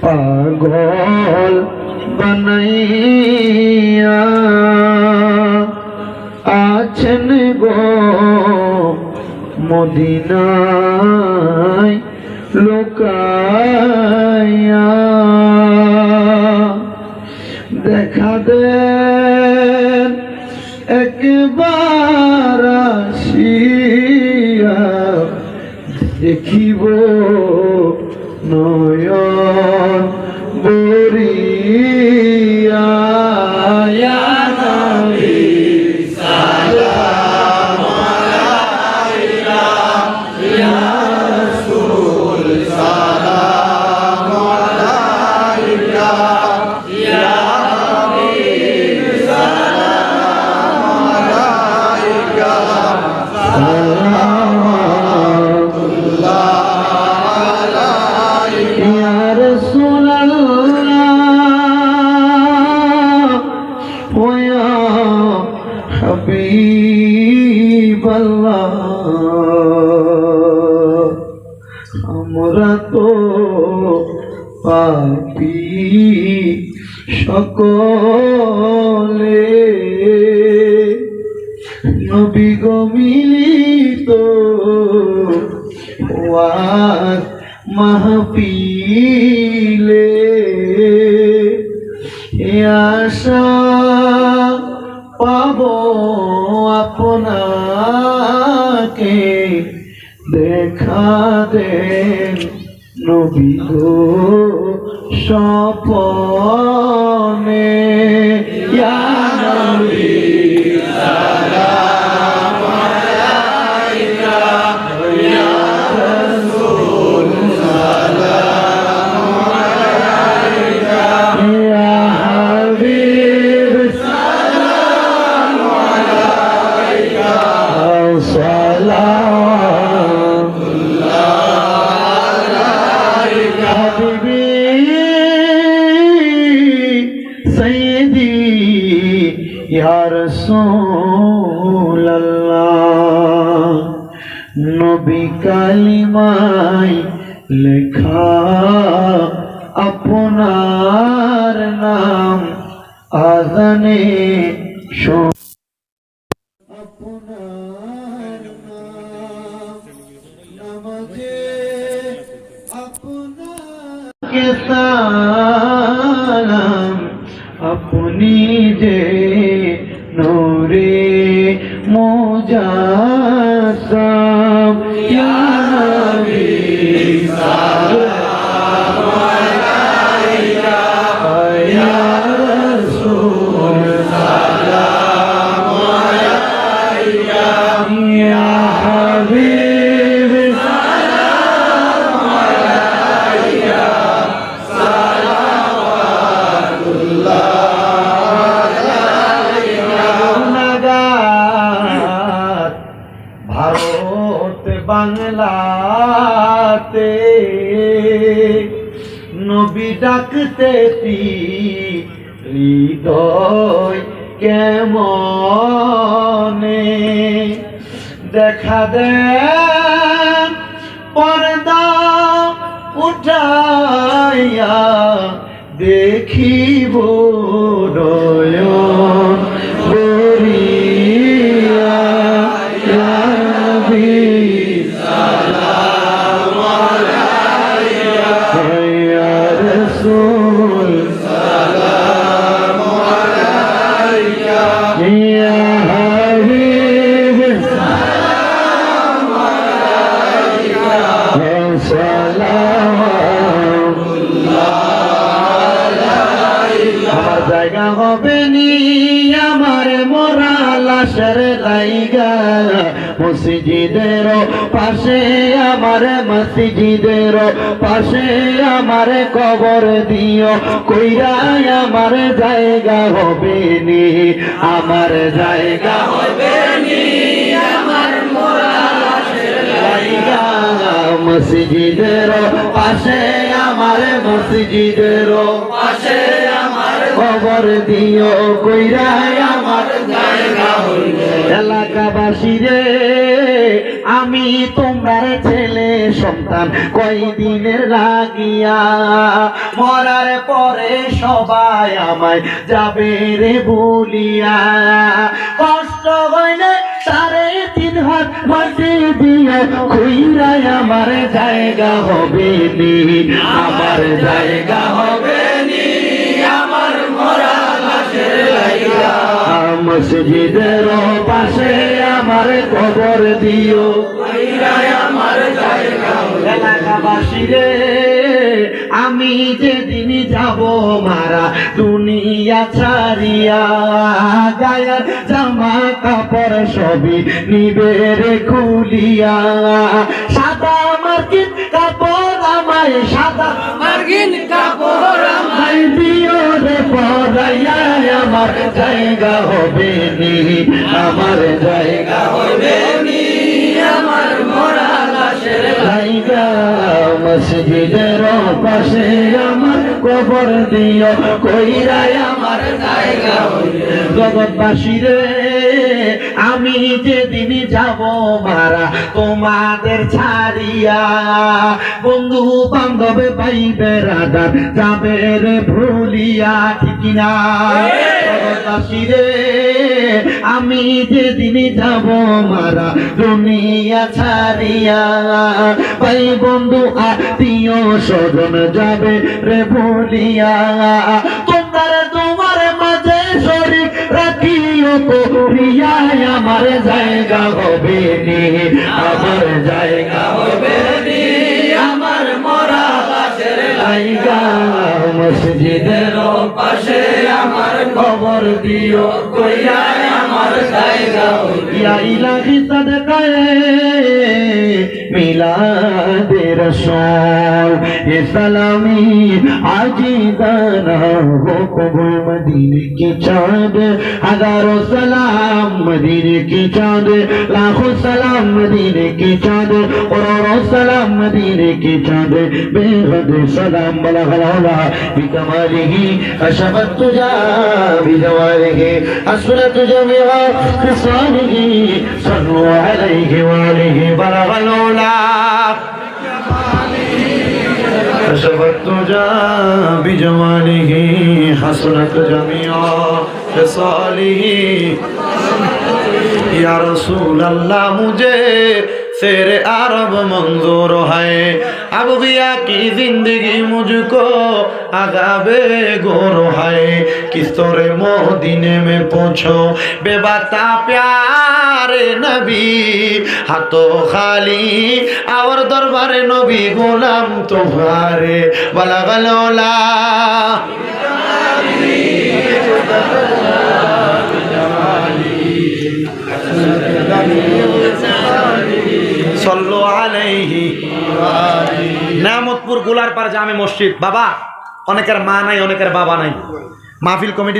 পাগল বানাইয়া আছেন গো মদিনায় লুকাইয়া। দেখা দেন একবার আসিয়া, দেখিব নয়ন ভরিয়া। ইয়া নবী সালাম আলাইকা, ইয়া রাসূল সালাম আলাইকা, ইয়া হাবিব সালাম আলাইকা। আমরা তো পাপী সকলে, নবী গো মিলিত ওয়াজ মাহফিলে। আশা পাব আপনাকে, দেখা দেন নবী গো স্বপনে। ইয়া নবী সালাম আলাইকা, ইয়া রাসূল সালাম আলাইকা, ইয়া হাবিব সালাম আলাইকা। ইয়া রাসূলুল্লাহ, নবী কালিমায় লেখা আপনার নাম, আযানে আপনার নাম, নামাজে আপনাকে সালাম। আপনি যে নূরে মুজাসসাম, ইয়া নবী সালাম আলাইকা, ইয়া রাসূল সালাম আলাইকা, ইয়া হাবিব সালাম আলাইকা। সালাওয়াতুল্লাহ ভারত বাংলাতে নবী ডাকতে হৃদয় কেমনে। দেখা দেন পর্দা উঠাইয়া, দেখিব নয়ন ভরিয়া। ইয়া নবী সালাম আলাইকা, ইয়া রাসূল সালাম আলাইকা, ইয়া হাবিব সালাম আলাইকা। আমার জায়গা হবে নি আমার মোরা লাশের লাইগা, মসজিদের পাশে আমার, মসজিদের পাশে আমার কবর দিও কইরা। আমার জায়গা হবে নি, আমার জায়গা হবে নি আমার মোরা লাশের লাইগা, মসজিদের পাশে আমার, মসজিদের পাশে আমার কবর দিও কইরা। আমার জায়গা এলাকাবাসী রে আমি তোমার ছেলে সন্তান কয়দিনের লাগিয়া মরার পরে সবাই আমায় যাবে রে বলিয়া কষ্ট হইলে 3.5 হাত মাটি দিয়ে খুইরাই আমার জায়গা হবে নি আমার জায়গা হবে নি আমার মরা লাশের লাইগা মসজিদের পাশে আমার কবর দিও খুইরাই আমার জায়গা এলাকাবাসী রে আমি যেদিন যাব মারা দুনিয়া ছাড়িয়া গায়ের জামা কাপড় সবই নিবে রে খুলিয়া সাদা মার্কিন কাপড় আমায় সাদা মার্কিন কাপড় আমায় দিও রে পরাইয়া আমার জায়গা হবে নি আমার জায়গা হবে নি আমার মরা লাশের জায়গা মসজিদের পাশে আমার কবর দিও কইরাই আমার জায়গা জগৎবাসী রে আমি যেদিন যাব মারা তোমাদের ছাড়িয়া বন্ধু বান্ধব ভাই বেড়াদার যাবে রে ভুলিয়া ঠিক না জগৎবাসী রে আমি যেদিন যাব মারা দুনিয়া ছাড়িয়া ভাই বন্ধু আত্মীয় স্বজন যাবে রে ভুলিয়া তোমার মাঝে শরীর রাখিও তো প্রিয়ায় আমার জায়গা হবে নি আমার জায়গা হবে নি আমার মরা লাশের লাইগা মসজিদের পাশে আমার কবর দিও কইরাই আমার জায়গা ইয়া ইলাহি সাদকায়ে মিলাদে রাসূল এ সালামি আজি দানা हो कबूल मदीने की चाँद हजारों सलाम मदीने की चाँद लाखों सलाम मदीने की चाँद करोड़ों सलाम मदीने की चाँद बेहद सलाम बलगला बिकमालिही अशबत तुजा बिजवालिही असरत जमिया खिसालिही सल्लु अलैहि वालिही बलगला शबत तुजा बिजवालिही हसनत जमिया खिसालिही या रसूल अल्लाह मुझे तेरे अरब मंजूर है अब गया की जिंदगी मुझको अज़ाबे गोर है किस तोरे मोदीने में पूछो बेबता प्यारे नबी हाथों खाली और दरबारे नबी गुलाम तुम्हारे बलगलोला सल्लु अलैहि नामतपुर गुलार पर जामे मस्जिद बाबा अनेकेर मा नाई अनेकेर बाबा नाई महफिल कमिटिर